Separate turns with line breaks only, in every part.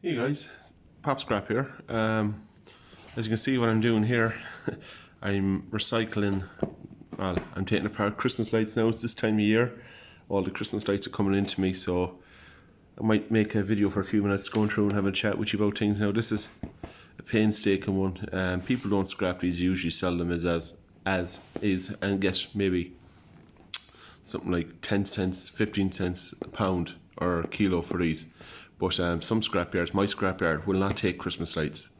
Hey guys, Pop Scrap here. As you can see what I'm doing here, I'm recycling, well, I'm taking apart Christmas lights now. It's this time of year. All the Christmas lights are coming into me, so I might make a video for a few minutes going through and having a chat with you about things. Now this is a painstaking one. People don't scrap these, usually sell them as is and get maybe something like 10 cents, 15 cents a pound or a kilo for these. But some scrapyards, my scrapyard, will not take Christmas lights,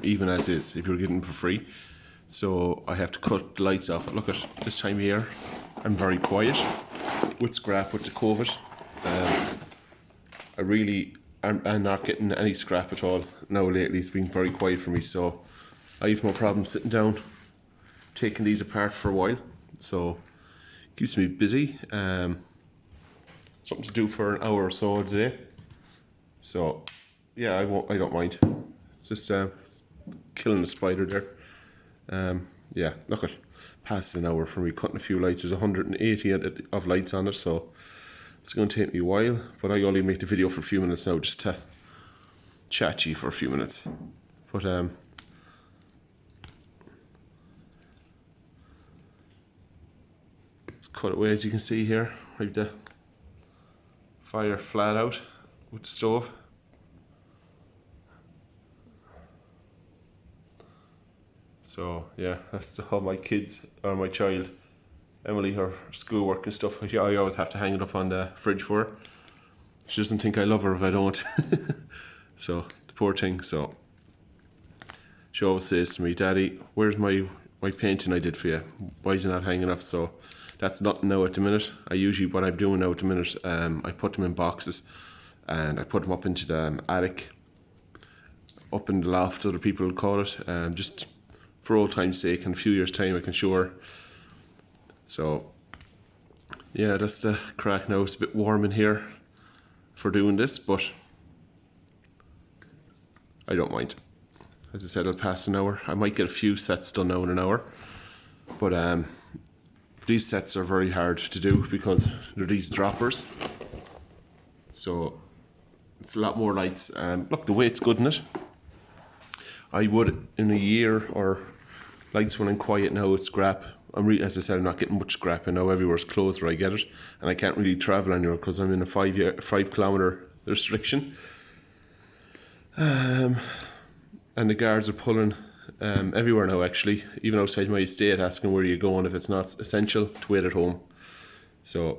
even as is, if you're getting them for free. So I have to cut the lights off. Look at this time of year, I'm very quiet with scrap, with the COVID. I'm not getting any scrap at all now lately. It's been very quiet for me, so I have no problem sitting down, taking these apart for a while. So it keeps me busy. Something to do for an hour or so a day. So yeah, I don't mind. It's just killing the spider there. Yeah, look at past an hour for me cutting a few lights. There's 180 of lights on it, so it's going to take me a while. But I only make the video for a few minutes now, just to chat to you for a few minutes. But let's cut away. As you can see here, right, the fire flat out with the stove. So yeah, that's how my kids, or my child, Emily, her schoolwork and stuff, I always have to hang it up on the fridge for her. She doesn't think I love her if I don't. So, the poor thing. So she always says to me, "Daddy, where's my painting I did for you? Why is it not hanging up?" So that's nothing now at the minute. What I'm doing now at the minute, I put them in boxes and I put them up into the attic, up in the loft, other people would call it, just for old time's sake. In a few years' time I can show her. So yeah, that's the crack now. It's a bit warm in here for doing this, but I don't mind. As I said, I'll pass an hour. I might get a few sets done now in an hour, but these sets are very hard to do because they're these droppers, so it's a lot more lights. Look, the weight's good in it. I would, in a year, or lights when I'm quiet now with scrap. As I said, I'm not getting much scrap, and now everywhere's closed where I get it, and I can't really travel anywhere because I'm in a 5 kilometer restriction. And the guards are pulling everywhere now, actually, even outside my estate, asking where you're going if it's not essential to wait at home. So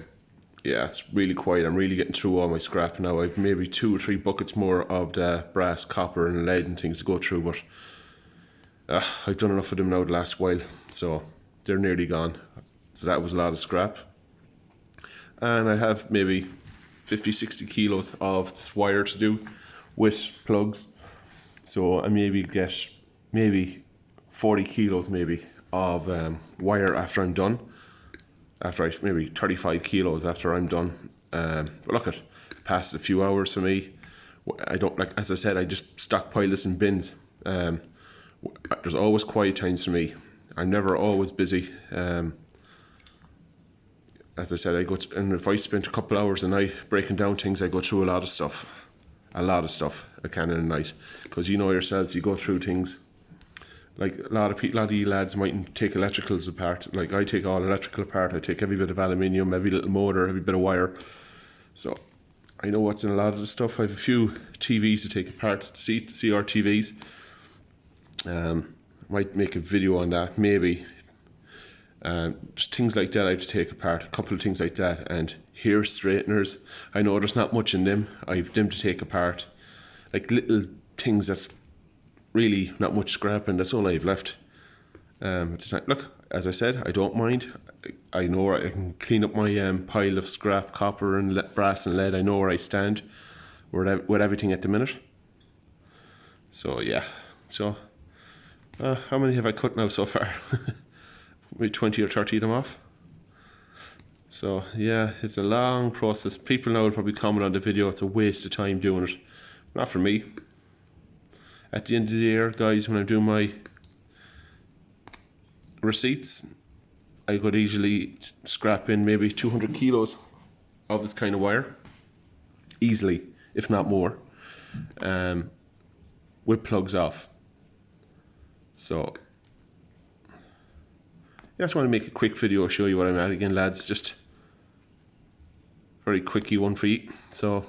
yeah, it's really quiet. I'm really getting through all my scrap now. I've maybe 2 or 3 buckets more of the brass, copper and lead and things to go through, but I've done enough of them now the last while, so they're nearly gone. So that was a lot of scrap. And I have maybe 50-60 kilos of this wire to do with plugs. So I maybe get maybe 40 kilos maybe of wire after I'm done. Maybe 35 kilos after I'm done. But look, it passed a few hours for me. I don't, like, as I said, I just stockpile this in bins. There's always quiet times for me. I'm never always busy. As I said, and if I spent a couple hours a night breaking down things, I go through a lot of stuff. I can in a night, because you know yourselves, you go through things. Like a lot of you lads mightn't take electricals apart. Like I take all electrical apart. I take every bit of aluminium, every little motor, every bit of wire. So I know what's in a lot of the stuff. I have a few TVs to take apart, CRTVs. Might make a video on that, maybe. Just things like that I have to take apart, a couple of things like that, and hair straighteners. I know there's not much in them. I have them to take apart, like little things that's really not much scrap, and that's all I've left. At the time. Look, as I said, I don't mind. I know I can clean up my pile of scrap, copper and brass and lead. I know where I stand with everything at the minute. So yeah, so how many have I cut now so far? Maybe 20 or 30 of them off. So yeah, it's a long process. People now will probably comment on the video, it's a waste of time doing it. Not for me. At the end of the year, guys, when I'm doing my receipts, I could easily scrap in maybe 200 kilos of this kind of wire. Easily, if not more. with plugs off. So I just want to make a quick video, show you what I'm at again, lads. Just very quickie one for you. So I'm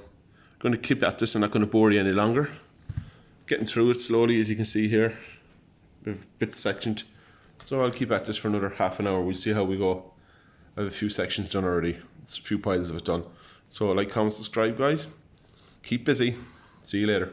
going to keep at this. I'm not going to bore you any longer. Getting through it slowly, as you can see here. A bit sectioned. So I'll keep at this for another half an hour. We'll see how we go. I have a few sections done already. It's a few piles of it done. So like, comment, subscribe, guys. Keep busy. See you later.